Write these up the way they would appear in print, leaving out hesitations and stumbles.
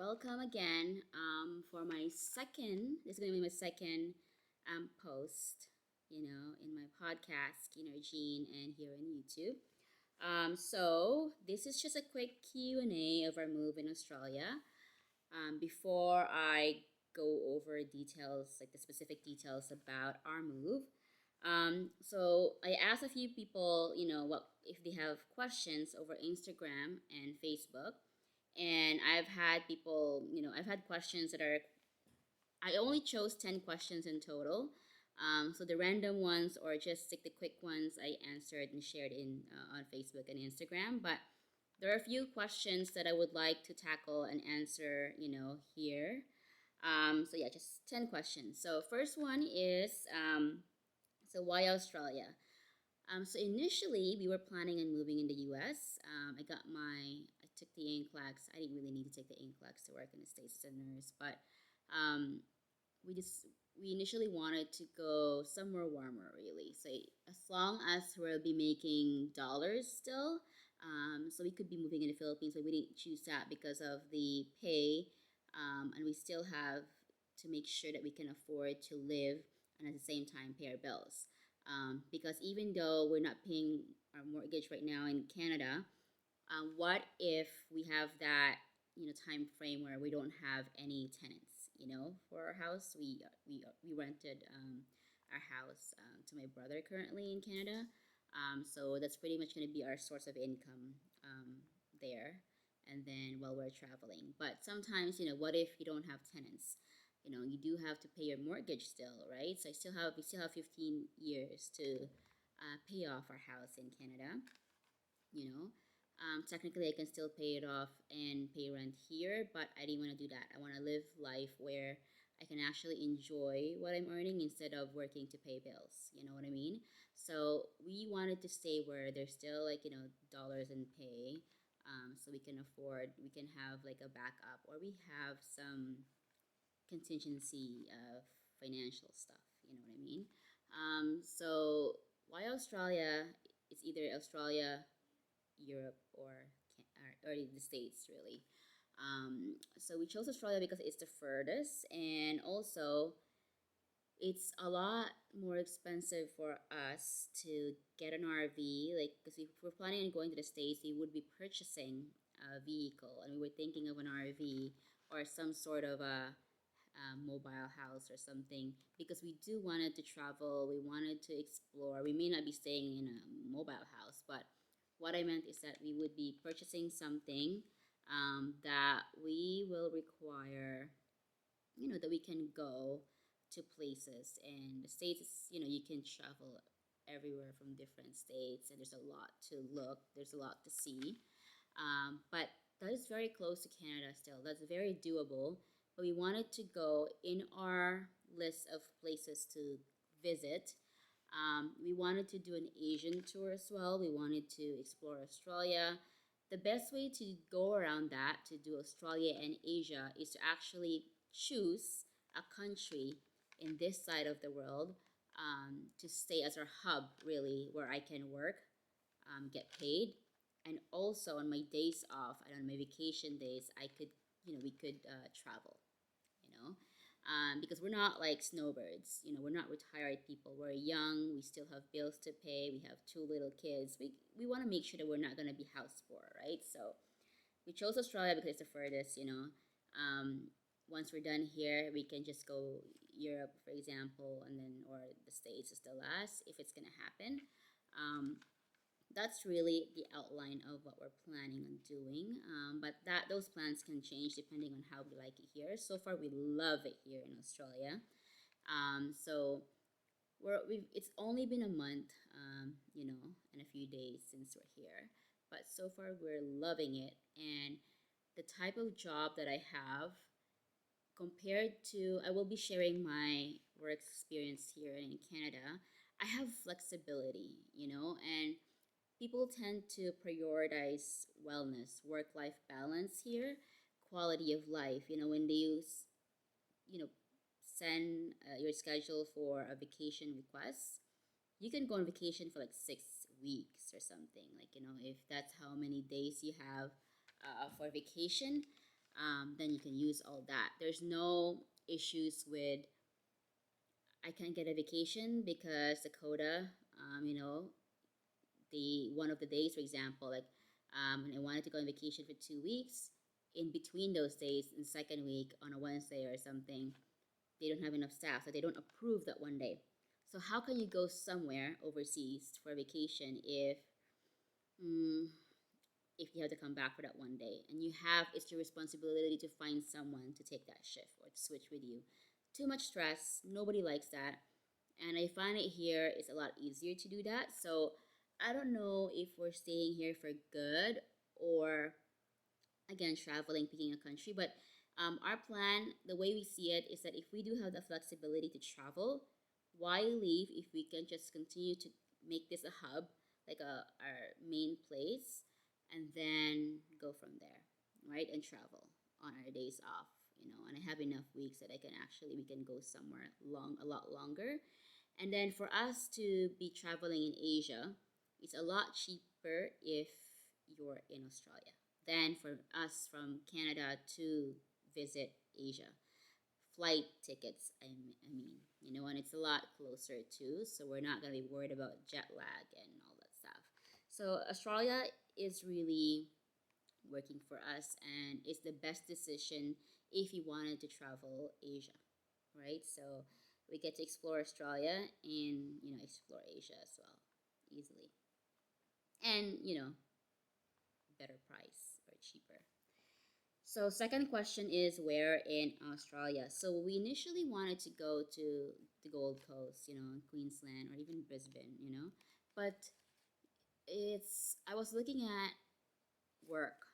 welcome again for my second. This is going to be my second post, in my podcast, Gene, and here on YouTube. So this is just a quick Q&A of our move in Australia. Before I go over details, like the specific details about our move. So I asked a few people, what if they have questions over Instagram and Facebook, and I've had people, I've had questions that are. I only chose 10 questions in total. So the random ones or just like the quick ones I answered and shared in on Facebook and Instagram, but there are a few questions that I would like to tackle and answer, here. So yeah, just 10 questions. So first one is, so why Australia? So initially we were planning on moving in the U.S. I took the NCLEX. I didn't really need to take the NCLEX to work in the States as a nurse, but um, we just we initially wanted to go somewhere warmer, really. So as long as we'll be making dollars still, so we could be moving in the Philippines, but we didn't choose that because of the pay, and we still have to make sure that we can afford to live and at the same time pay our bills. Because even though we're not paying our mortgage right now in Canada, what if we have that time frame where we don't have any tenants for our house? We rented our house to my brother currently in Canada, so that's pretty much going to be our source of income there, and then while we're traveling. But sometimes, what if you don't have tenants? You do have to pay your mortgage still, right? So we still have 15 years to pay off our house in Canada. you know Technically I can still pay it off and pay rent here, but I didn't want to do that. I want to live life where I can actually enjoy what I'm earning instead of working to pay bills, you know what I mean? So we wanted to stay where there's still, like, dollars in pay, so we can have like a backup, or we have some contingency of financial stuff, you know what I mean? So why Australia? It's either Australia, Europe, or the States, really. So we chose Australia because it's the furthest, and also it's a lot more expensive for us to get an RV. Like, because if we're planning on going to the States, we would be purchasing a vehicle, and we were thinking of an RV or some sort of a mobile house or something, because we do wanted to travel, we wanted to explore. We may not be staying in a mobile house, but what I meant is that we would be purchasing something that we will require, that we can go to places. And the States is, you can travel everywhere from different states, and there's a lot to look, there's a lot to see. But that is very close to Canada still. That's very doable. But we wanted to go in our list of places to visit. We wanted to do an Asian tour as well. We wanted to explore Australia. The best way to go around that, to do Australia and Asia, is to actually choose a country in this side of the world, to stay as our hub, really, where I can work, get paid, and also on my days off and on my vacation days, we could travel, you know, because we're not like snowbirds. We're not retired people. We're young. We still have bills to pay. We have two little kids. We want to make sure that we're not going to be house poor, right? So we chose Australia because it's the furthest. Um, Once we're done here, we can just go Europe, for example, and then, or the States is the last, if it's gonna happen. Um, that's really the outline of what we're planning on doing. But those plans can change depending on how we like it here. So far, we love it here in Australia. So it's only been a month, and a few days since we're here. But so far, we're loving it, and the type of job that I have, compared to, I will be sharing my work experience here in Canada. I have flexibility, and people tend to prioritize wellness, work life balance here, quality of life. When they you know, send your schedule for a vacation request, you can go on vacation for like 6 weeks or something. Like, if that's how many days you have for vacation. then you can use all that. There's no issues with I can't get a vacation because the quota, the one of the days, for example, like when I wanted to go on vacation for 2 weeks, in between those days, in the second week on a Wednesday or something, they don't have enough staff, so they don't approve that one day. So how can you go somewhere overseas for a vacation mm, if you have to come back for that one day and you have it's your responsibility to find someone to take that shift or to switch with you? Too much stress. Nobody likes that, and I find it here is a lot easier to do that. So I don't know if we're staying here for good or again traveling, picking a country. But our plan, the way we see it, is that if we do have the flexibility to travel, why leave if we can just continue to make this a hub, like our main place, and then go from there, right? And travel on our days off, and I have enough weeks that I can actually we can go somewhere a lot longer. And then for us to be traveling in Asia, it's a lot cheaper if you're in Australia than for us from Canada to visit Asia. Flight tickets, and it's a lot closer too, so we're not going to be worried about jet lag and all that stuff. So Australia is really working for us, and it's the best decision if you wanted to travel Asia, right? So we get to explore Australia and explore Asia as well easily, and better price or cheaper. So second question is where in Australia. So we initially wanted to go to the Gold Coast, Queensland or even Brisbane, but it's I was looking at work.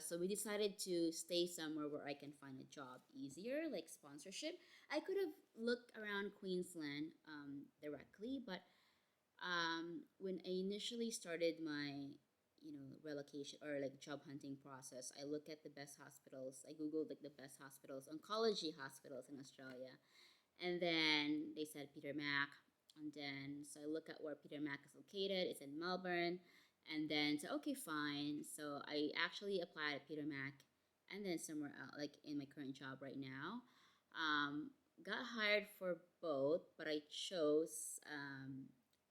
So we decided to stay somewhere where I can find a job easier, like sponsorship. I could have looked around Queensland directly, but when I initially started my relocation or like job hunting process, I look at the best hospitals. I googled like the best hospitals, oncology hospitals in Australia, and then they said Peter Mac. And then so I look at where Peter Mac is located. It's in Melbourne. And then so okay, fine. So I actually applied at Peter Mac, and then somewhere else, like in my current job right now. Got hired for both, but I chose.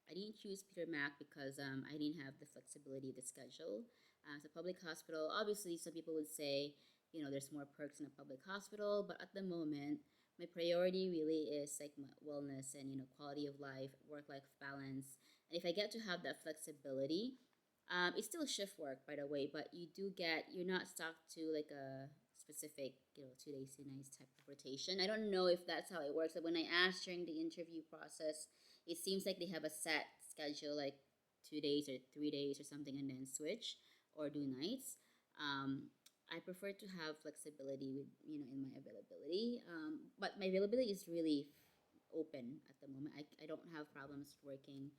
I didn't choose Peter Mac because I didn't have the flexibility of the schedule. As a public hospital, obviously, some people would say, there's more perks in a public hospital, but at the moment, my priority really is like my wellness and quality of life, work-life balance. And if I get to have that flexibility, it's still shift work, by the way, but you're not stuck to like a specific 2 days 2 nights type of rotation. I don't know if that's how it works, but when I asked during the interview process, it seems like they have a set schedule, like 2 days or 3 days or something, and then switch or do nights. I prefer to have flexibility with in my availability, but my availability is really open at the moment. I don't have problems working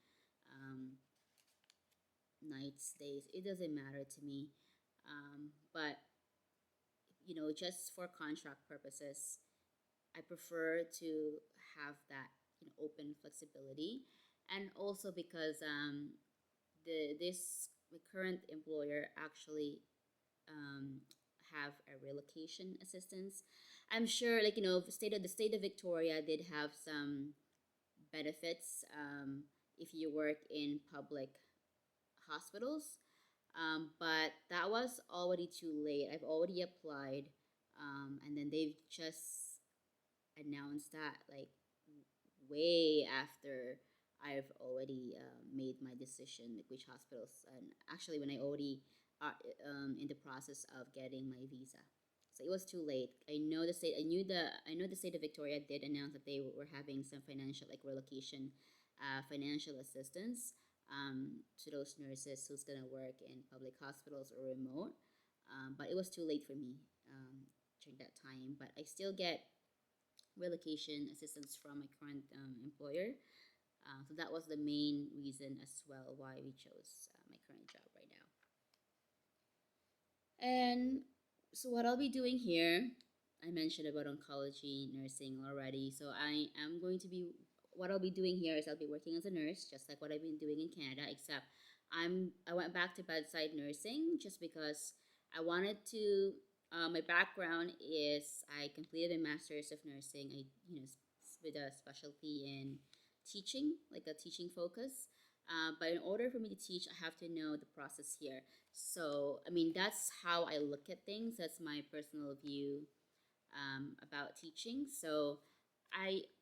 nights, days. It doesn't matter to me, but just for contract purposes, I prefer to have that open flexibility, and also because my current employer actually have a relocation assistance. I'm sure, like the state of Victoria did have some benefits if you work in public hospitals, but that was already too late. I've already applied, and then they've just announced that like way after I've already made my decision, like which hospitals, and actually when I already are in the process of getting my visa. So it was too late. I know the state of Victoria did announce that they were having some financial like relocation, financial assistance to those nurses who's gonna work in public hospitals or remote. But it was too late for me during that time. But I still get relocation assistance from my current employer. So that was the main reason as well why we chose my current job right now. And so what I'll be doing here, I mentioned about oncology nursing already. So what I'll be doing here is I'll be working as a nurse, just like what I've been doing in Canada, except I went back to bedside nursing just because I wanted to My background is I completed a master's of nursing. With a specialty in teaching, like a teaching focus. But in order for me to teach, I have to know the process here. So, I mean, that's how I look at things. That's my personal view about teaching. So,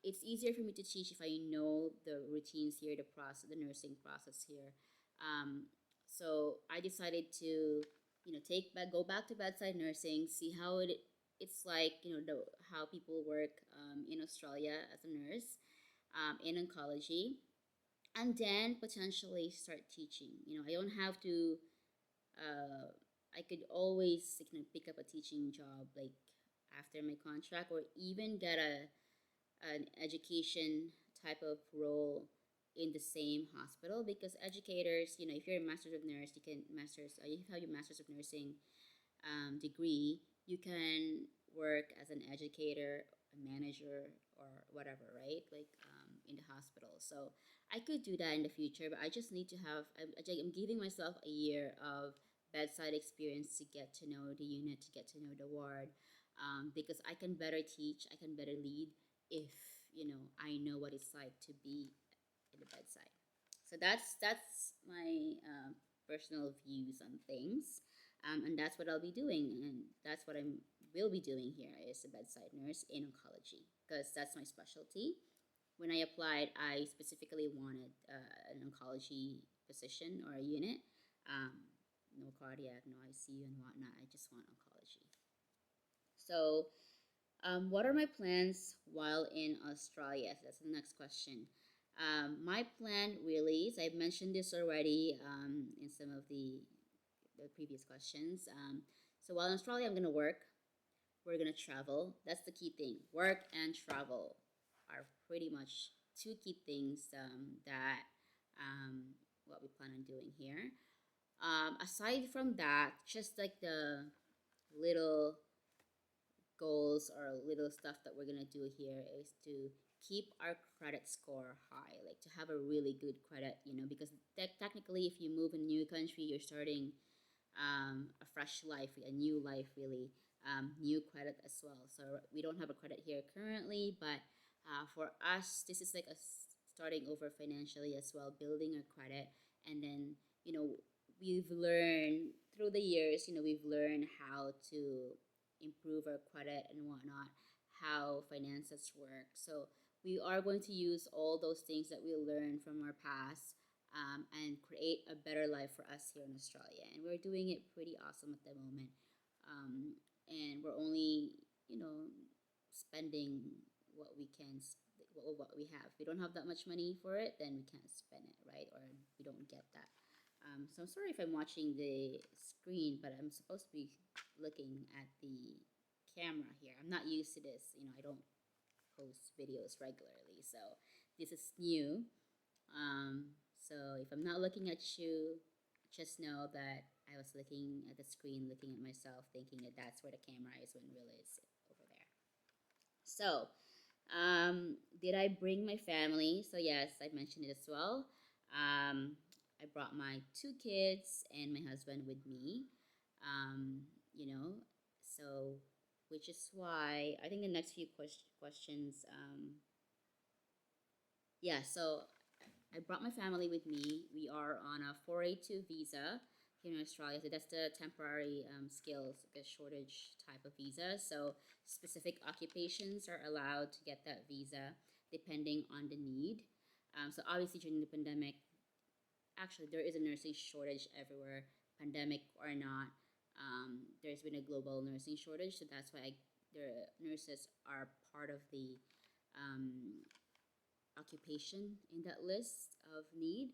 it's easier for me to teach if I know the routines here, the process, the nursing process here. Um, so I decided to, go back to bedside nursing, see how it's like, how people work in Australia as a nurse in oncology, and then potentially start teaching. I don't have to. Uh, I could always pick up a teaching job like after my contract, or even get an education type of role in the same hospital, because educators, if you're a master's of nurse, you have your master's of nursing degree, you can work as an educator, a manager, or whatever, right? Like in the hospital. So I could do that in the future, but I just need to have, I'm giving myself a year of bedside experience to get to know the unit, to get to know the ward, because I can better teach, I can better lead if, I know what it's like to be in the bedside. So that's my personal views on things, and that's what I'll be doing, and that's what I will be doing here as a bedside nurse in oncology, because that's my specialty. When I applied, I specifically wanted an oncology position or a unit. Um, no cardiac, no ICU, and whatnot. I just want oncology. So, what are my plans while in Australia? That's the next question. My plan really is, I've mentioned this already in some of the previous questions. So while in Australia, I'm going to work. We're going to travel. That's the key thing. Work and travel are pretty much two key things that what we plan on doing here. Aside from that, just like the little goals or little stuff that we're gonna do here is to keep our credit score high, like to have a really good credit, because technically, if you move in a new country, you're starting a fresh life, a new life, really, new credit as well. So we don't have a credit here currently, but for us, this is like a starting over financially as well, building our credit, and then you know we've learned through the years, we've learned how to improve our credit and whatnot, how finances work. So we are going to use all those things that we learned from our past, and create a better life for us here in Australia. And we're doing it pretty awesome at the moment. And we're only, spending what we can, what we have. If we don't have that much money for it, then we can't spend it, right? Or we don't get that. So I'm sorry if I'm watching the screen, but I'm supposed to be looking at the camera here. I'm not used to this. I don't post videos regularly, so this is new. So if I'm not looking at you, just know that I was looking at the screen, looking at myself, thinking that that's where the camera is when really it's over there. So, did I bring my family? So yes, I mentioned it as well. I brought my two kids and my husband with me. Um, you know, so which is why I think the next few questions. Yeah, so I brought my family with me. We are on a 482 visa here in Australia. So that's the temporary skills, like a shortage type of visa. So specific occupations are allowed to get that visa depending on the need. So obviously during the pandemic, actually there is a nursing shortage everywhere, pandemic or not. There's been a global nursing shortage, so that's why the nurses are part of the um, occupation in that list of need.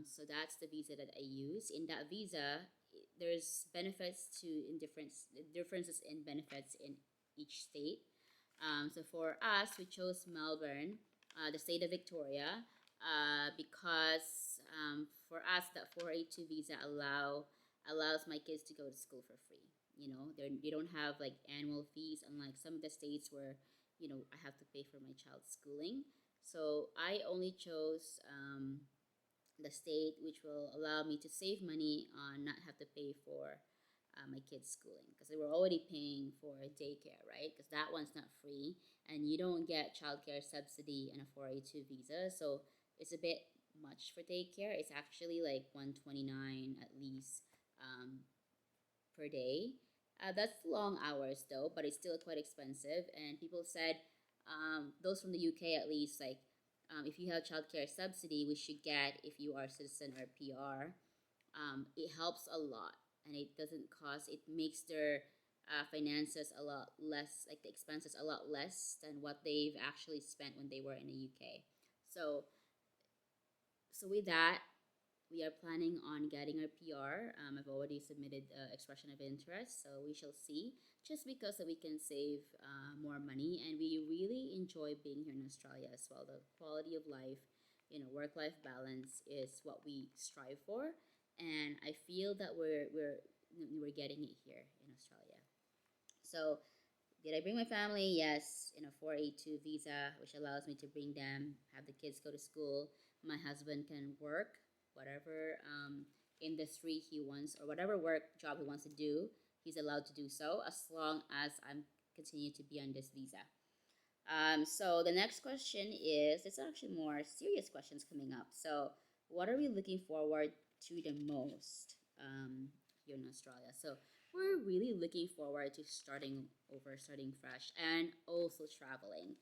So that's the visa that I use. In that visa, there's benefits to in differences in benefits in each state. So for us, we chose Melbourne, the state of Victoria, because for us that 482 visa allows my kids to go to school for free. They don't have like annual fees, unlike some of the states where I have to pay for my child's schooling. So I only chose the state which will allow me to save money on not have to pay for my kids' schooling because they were already paying for daycare, right? Because that one's not free, and you don't get childcare subsidy and a 482 visa, so it's a bit much for daycare. It's actually like 129 at least per day. That's long hours though, but it's still quite expensive. And people said those from the UK at least, like if you have childcare subsidy, we should get if you are a citizen or PR. It helps a lot, and it doesn't cost. It makes their finances a lot less, like the expenses a lot less than what they've actually spent when they were in the UK. So, so with that, we are planning on getting our PR. I've already submitted expression of interest, so we shall see. Just because that we can save more money, and we really enjoy being here in Australia as well. The quality of life, work-life balance is what we strive for, and I feel that we're getting it here in Australia. So did I bring my family? Yes, in a 482 visa, which allows me to bring them, have the kids go to school. My husband can work whatever industry he wants or whatever work job he wants to do. He's allowed to do so as long as I'm continue to be on this visa. So the next question is, it's actually more serious questions coming up. So what are we looking forward to the most here in Australia? So we're really looking forward to starting over, starting fresh, and also traveling.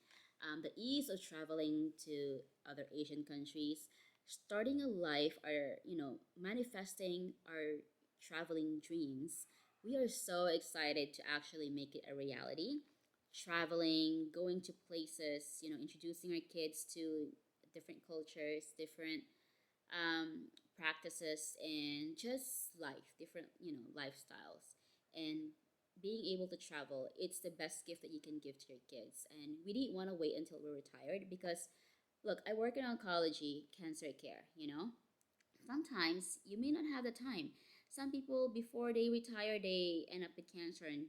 The ease of traveling to other Asian countries, starting a life, or manifesting our traveling dreams. We are so excited to actually make it a reality. Traveling, going to places, introducing our kids to different cultures, different practices, and just life, different, lifestyles. And being able to travel, it's the best gift that you can give to your kids. And we didn't want to wait until we're retired because, look, I work in oncology, cancer care, Sometimes you may not have the time. Some people, before they retire, they end up with cancer and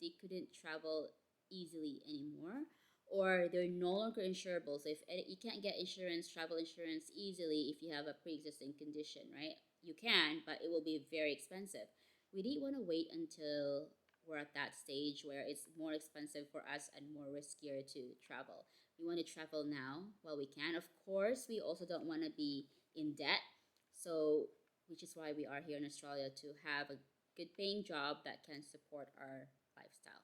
they couldn't travel easily anymore, or they're no longer insurable. So if you can't get insurance, travel insurance easily if you have a pre-existing condition, right? You can, but it will be very expensive. We didn't want to wait until we're at that stage where it's more expensive for us and more riskier to travel. We want to travel now while we can. Of course, we also don't want to be in debt. So, which is why we are here in Australia, to have a good paying job that can support our lifestyle.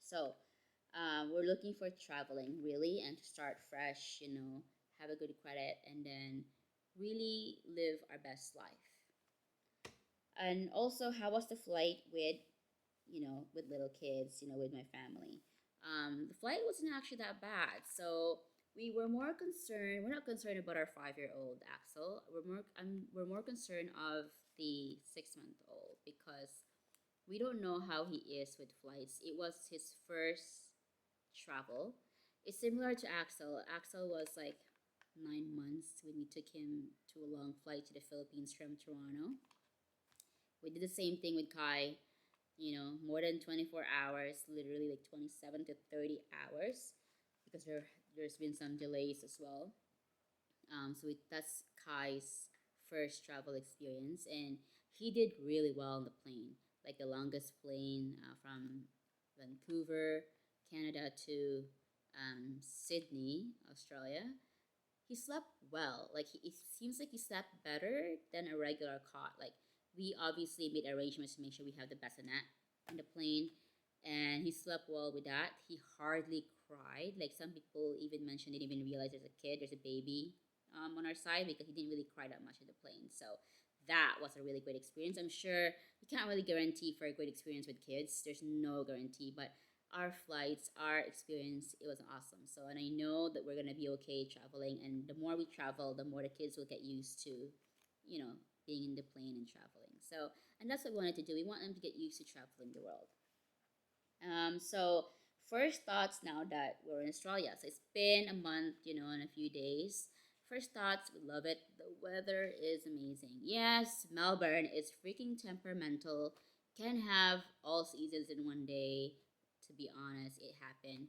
So we're looking for traveling really, and to start fresh, have a good credit, and then really live our best life. And also, how was the flight with little kids, with my family? The flight wasn't actually that bad. So we were more concerned. We're not concerned about our 5-year-old Axel. We're more concerned of the 6-month-old because we don't know how he is with flights. It was his first travel. It's similar to Axel. Axel was like 9 months when we took him to a long flight to the Philippines from Toronto. We did the same thing with Kai, more than 24 hours, literally like 27 to 30 hours, because there's been some delays as well. That's Kai's first travel experience, and he did really well on the plane. Like the longest plane from Vancouver, Canada to Sydney, Australia. He slept well. Like it seems like he slept better than a regular cot. Like we obviously made arrangements to make sure we have the bassinet in the plane, and he slept well with that. He hardly cried. Like some people even mentioned they didn't even realize there's a baby on our side, because he didn't really cry that much in the plane. So that was a really great experience. I'm sure you can't really guarantee for a great experience with kids. There's no guarantee, but our flights, our experience, it was awesome. So, and I know that we're gonna be okay traveling. And the more we travel, the more the kids will get used to, being in the plane and traveling. So, and that's what we wanted to do. We want them to get used to traveling the world. So first thoughts now that we're in Australia. So it's been a month, and a few days. First thoughts, we love it. The weather is amazing. Yes, Melbourne is freaking temperamental. Can have all seasons in one day. To be honest, it happened.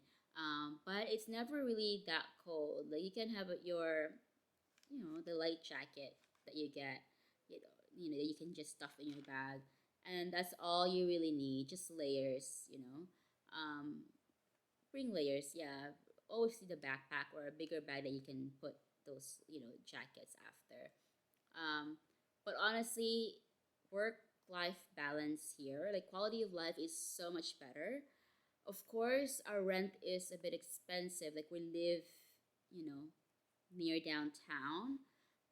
But it's never really that cold. Like you can have the light jacket that you get, that you can just stuff in your bag, and that's all you really need. Just layers, you know. Um, bring layers, yeah. Always need a backpack or a bigger bag that you can put those, jackets after. But honestly, work life balance here, like quality of life is so much better. Of course, our rent is a bit expensive. Like we live, you know, near downtown,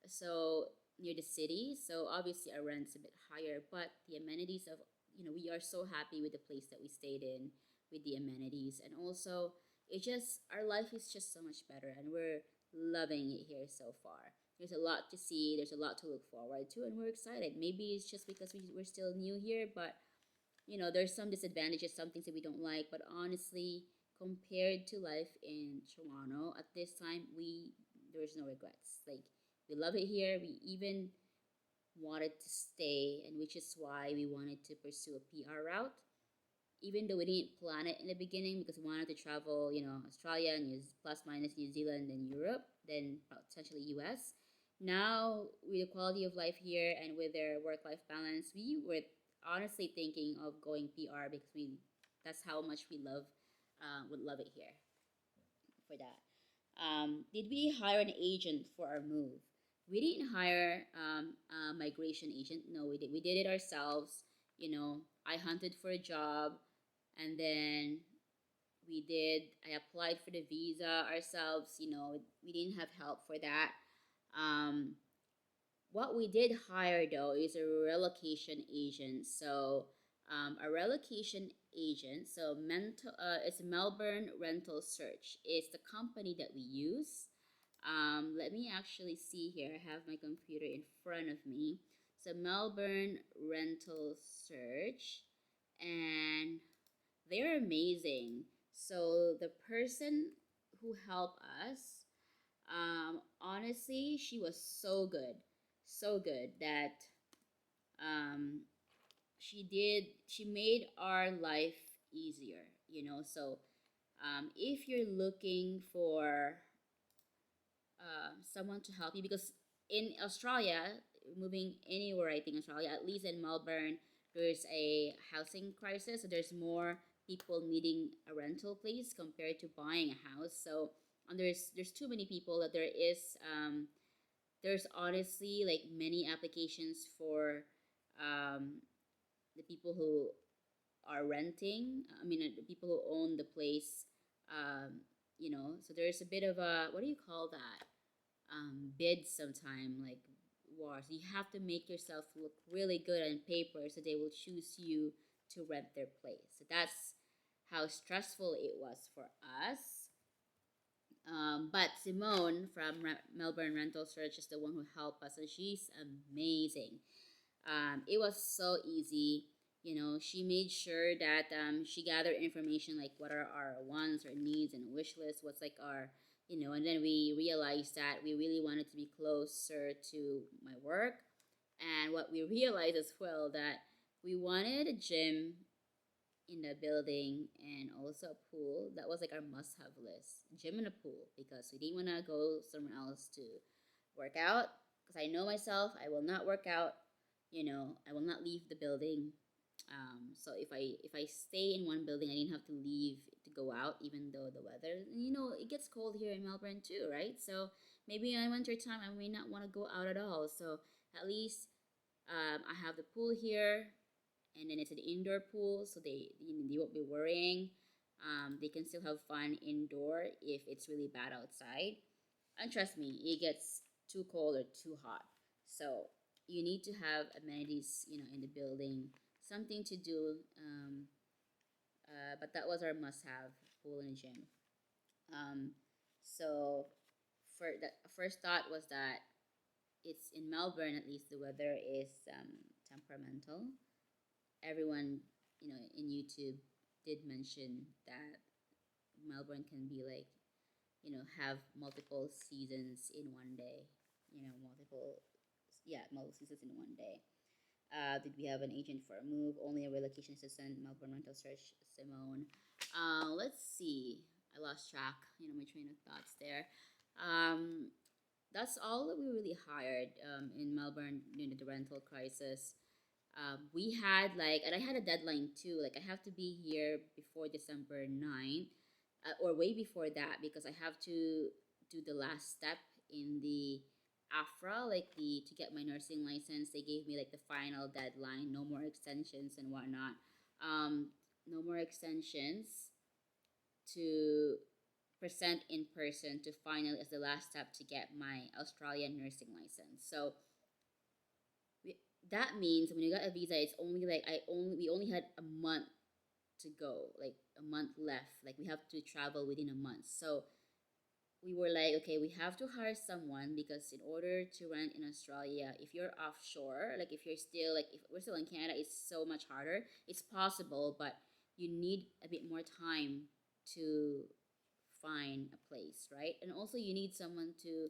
so near the city. So obviously our rent's a bit higher, but the amenities of, we are so happy with the place that we stayed in, with the amenities, and also it just our life is just so much better, and we're loving it here so far. There's a lot to see. There's a lot to look forward to, and we're excited. Maybe it's just because we're still new here, but there's some disadvantages, some things that we don't like, but honestly, compared to life in Toronto at this time, there's no regrets. Like we love it here. We even wanted to stay, and which is why we wanted to pursue a PR route. Even though we didn't plan it in the beginning because we wanted to travel, Australia, plus minus New Zealand and Europe, then potentially US. Now with the quality of life here and with their work-life balance, we were honestly thinking of going PR because that's how much we would love it here for that. Did we hire an agent for our move? We didn't hire a migration agent. No, we did. We did it ourselves. I hunted for a job, and then I applied for the visa ourselves. We didn't have help for that. Um, what we did hire though is a relocation agent. So a relocation agent. So it's Melbourne Rental Search. It's the company that we use. Let me actually see here. I have my computer in front of me. So Melbourne Rental Search, and they're amazing. So the person who helped us, honestly, she was so good that um, she made our life easier. So if you're looking for someone to help you, because in Australia, moving anywhere, I think Australia, at least in Melbourne, there's a housing crisis. So there's more people needing a rental place compared to buying a house. So there's too many people that there's honestly like many applications for um, the people who are renting. I mean, the people who own the place. So there's a bit of a, what do you call that? Bid sometime, like wars. You have to make yourself look really good on paper so they will choose you to rent their place. So that's how stressful it was for us. But Simone from Melbourne Rental Search is the one who helped us, and she's amazing. It was so easy. She made sure that she gathered information like what are our wants, our needs, and wish list. What's like our, and then we realized that we really wanted to be closer to my work. And what we realized as well that we wanted a gym in the building and also a pool. That was like our must have list, gym and a pool, because we didn't want to go somewhere else to work out. Because I know myself, I will not work out. I will not leave the building. So if I stay in one building, I didn't have to leave to go out, even though the weather, it gets cold here in Melbourne too, right? So maybe in winter time, I may not want to go out at all. So at least I have the pool here, and then it's an indoor pool, so they won't be worrying. They can still have fun indoor if it's really bad outside. And trust me, it gets too cold or too hot. So you need to have amenities, in the building, something to do. But that was our must-have, pool and a gym. Um, so for the first thought was that it's in Melbourne. At least the weather is temperamental. Everyone, in YouTube did mention that Melbourne can be like, have multiple seasons in one day. Multiple seasons in one day. Did we have an agent for a move? Only a relocation assistant, Melbourne Rental Search, Simone. Let's see. I lost track, my train of thoughts there. That's all that we really hired in Melbourne, the rental crisis. We had like, and I had a deadline too. Like I have to be here before December 9th, or way before that, because I have to do the last step in the AFRA, like the to get my nursing license. They gave me like the final deadline, no more extensions and whatnot. Um, no more extensions to present in person to final as the last step to get my Australian nursing license. So we, that means when you got a visa, it's only like we only had a month to go, like a month left. Like we have to travel within a month. So we were like, okay, we have to hire someone because in order to rent in Australia, if you're offshore, like if you're still like if we're still in Canada, it's so much harder. It's possible, but you need a bit more time to find a place, right? And also you need someone to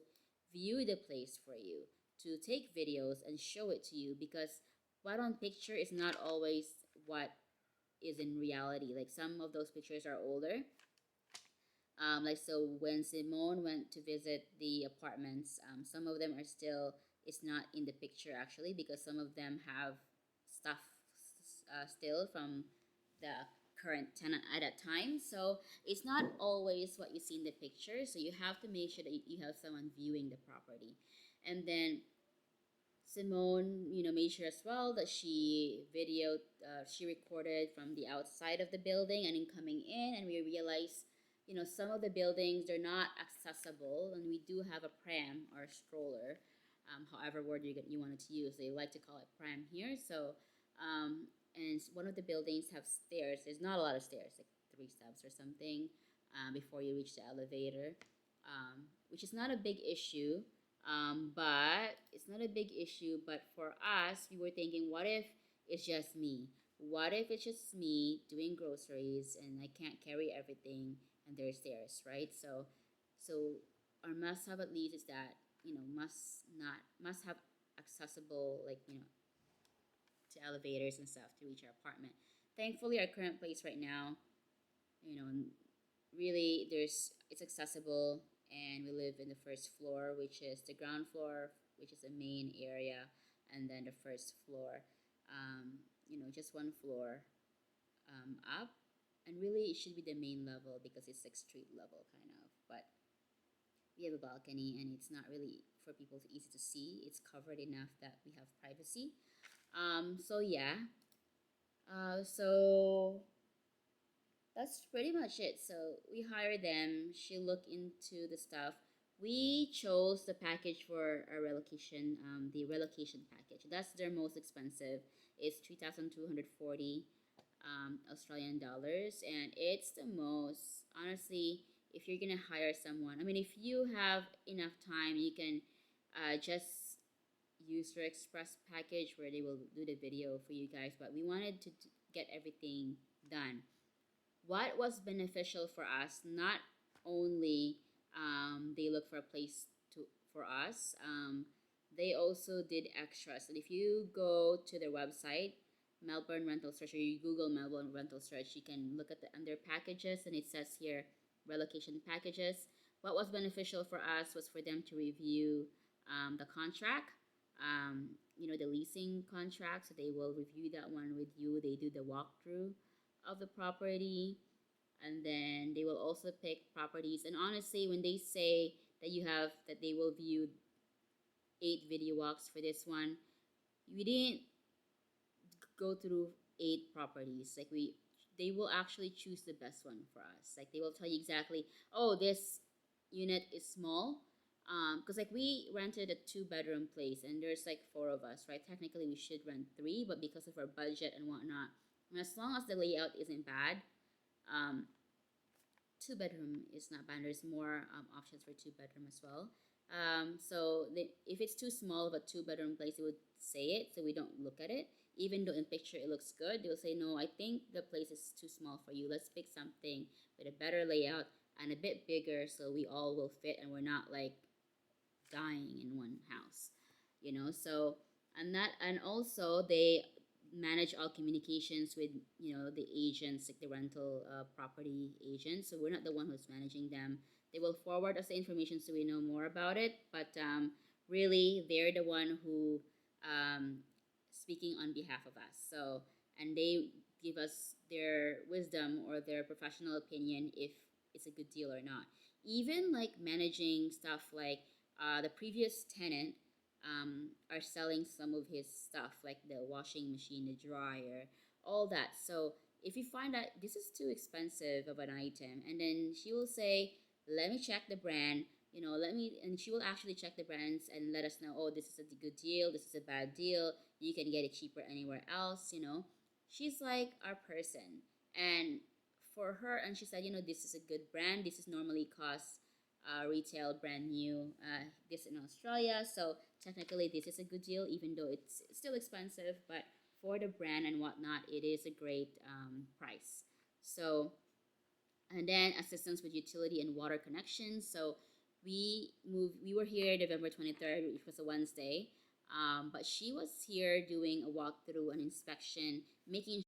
view the place for you, to take videos and show it to you because what on picture is not always what is in reality. Like some of those pictures are older. Like so when Simone went to visit the apartments, some of them are still it's not in the picture actually because some of them have stuff still from the current tenant at that time. So it's not always what you see in the picture. So you have to make sure that you have someone viewing the property, and then Simone, made sure as well that she recorded from the outside of the building and in coming in, and we realized, some of the buildings they're not accessible, and we do have a pram or a stroller, however word you wanted to use. They like to call it pram here. So, and one of the buildings have stairs. There's not a lot of stairs, like 3 steps or something, before you reach the elevator, which is not a big issue but it's not a big issue. But for us, we were thinking, what if it's just me? What if it's just me doing groceries and I can't carry everything and there's stairs, right? So our must have at least is that must have accessible like to elevators and stuff to reach our apartment. Thankfully, our current place right now, you know, really it's accessible, and we live in the first floor, which is the ground floor, which is the main area, and then the first floor, just one floor up, and really it should be the main level because it's like street level kind of, but we have a balcony and it's not really for people to easy to see. It's covered enough that we have privacy. So yeah. So that's pretty much it. So we hired them. She looked into the stuff. We chose the package for our relocation, the relocation package. That's their most expensive. It's 3,240 Australian dollars, and it's the most honestly. If you're gonna hire someone, I mean, if you have enough time, you can just use their express package where they will do the video for you guys. But we wanted to get everything done. What was beneficial for us, not only they look for a place to for us, they also did extras. And if you go to their website, Melbourne Rental Search, or you Google Melbourne Rental Search, you can look at the under packages, and it says here relocation packages. What was beneficial for us was for them to review the contract, the leasing contract. So they will review that one with you. They do the walkthrough of the property, and then they will also pick properties. And honestly, when they say that they will view 8 video walks for this one, we didn't go through 8 properties. Like they will actually choose the best one for us. Like they will tell you exactly, oh, this unit is small. Because like we rented a 2 bedroom place and there's like 4 of us, right? Technically we should rent 3, but because of our budget and whatnot, and as long as the layout isn't bad, um, 2 bedroom is not bad. There's more options for 2 bedroom as well. If it's too small of a 2 bedroom place, they would say it, so we don't look at it. Even though in picture it looks good, they will say, no, I think the place is too small for you. Let's pick something with a better layout and a bit bigger, so we all will fit and we're not like dying in one house, So and also they manage all communications with the agents, like the rental property agents. So we're not the one who's managing them. They will forward us the information so we know more about it, but really they're the one who speaking on behalf of us. So, and they give us their wisdom or their professional opinion if it's a good deal or not. Even like managing stuff like the previous tenant are selling some of his stuff like the washing machine, the dryer, all that. So if you find that this is too expensive of an item, and then she will say, let me check the brand, let me, and she will actually check the brands and let us know, oh, this is a good deal, this is a bad deal, you can get it cheaper anywhere else. She's like our person. And for her, and she said, this is a good brand, this is normally cost retail brand new this in Australia, so technically this is a good deal even though it's still expensive, but for the brand and whatnot it is a great price. So, and then assistance with utility and water connections. So we were here November 23rd, which was a Wednesday. But she was here doing a walkthrough, an inspection, making